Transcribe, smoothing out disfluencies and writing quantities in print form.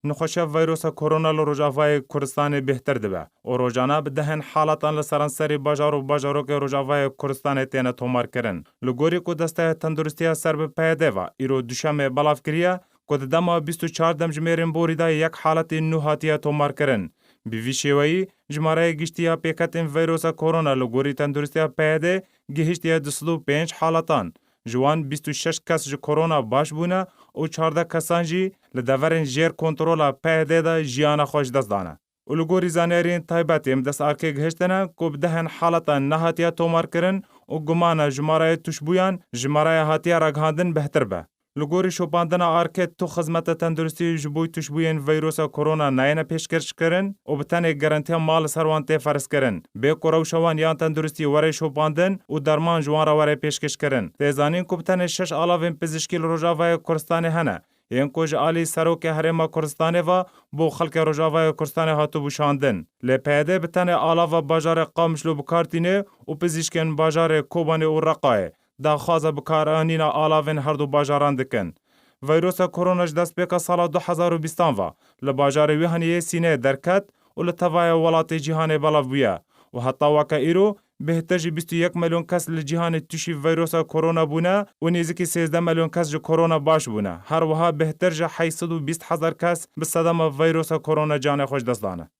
نخوشه ویروس کرونا لروجاوای کردستان بهتر دبه و روزانه به دهن حالاتان لسرانسری باجار و باجارو که روجاوای کردستان تینه تومار کرن. لگوری که دسته تندرستی سر به پیده و ایرو دوشم بلاف کریه که دما 24 جمعیرین بوریده یک حالت نوحاتی تومار کرن. بیوی شیوایی جماره گشتیا پیکتین ویروس کرونا لگوری تندرستی پیده گهشتیا 25 حالاتان. جوان 26 کس جو کرونا باش بونه و 14 کسان جی لدورن جیر کنترولا پیده دا جیانا خوش دست دانه. اولگوری زانیرین تایبتی امدست آرکه گهشتنه که بدهن حالتا نهاتیا تومار کرن و گمانه جماره توشبویان جماره هاتیا رگهاندن بهتر به. لگوری شوپاندن آرکه تو خدمت تندرستی جبوی توشبوین ویروس کرونا ناینه پیشکش کرن و بتنه گارانتی مال سروانته فرض کرن. به کروشوان یان تندرستی وره شوپاندن و درمان جوان را وره پیشکش کرن. تیزانین که بتنه 6 آلاوین پزشکی روجاوای کردستان هنه. این کج آلی سروک هرما کردستان و بو خلق روجاوای کردستان هاتو بوشاندن. لپیده بتنه آلاو باجار قامشلو بکارتینه و پزشکن باجار کوبانه و رقای. دا خوازه بکارانین آلاوین هر دو باجاران دکن. ویروس کروناش دست بیکا سال 2020 و لباجار ویهانیه سینه درکت و لطوای ولات جهان بلاف بیا و حتی واقع ایرو بهتر 21 میلیون کس لجهان توشی ویروس کرونا بونه و نزدیک 13 میلیون کس جو کرونا باش بونه. هر وها بهتر 820,000 کس به صدمه ویروس کرونا جان خوش دست دانه.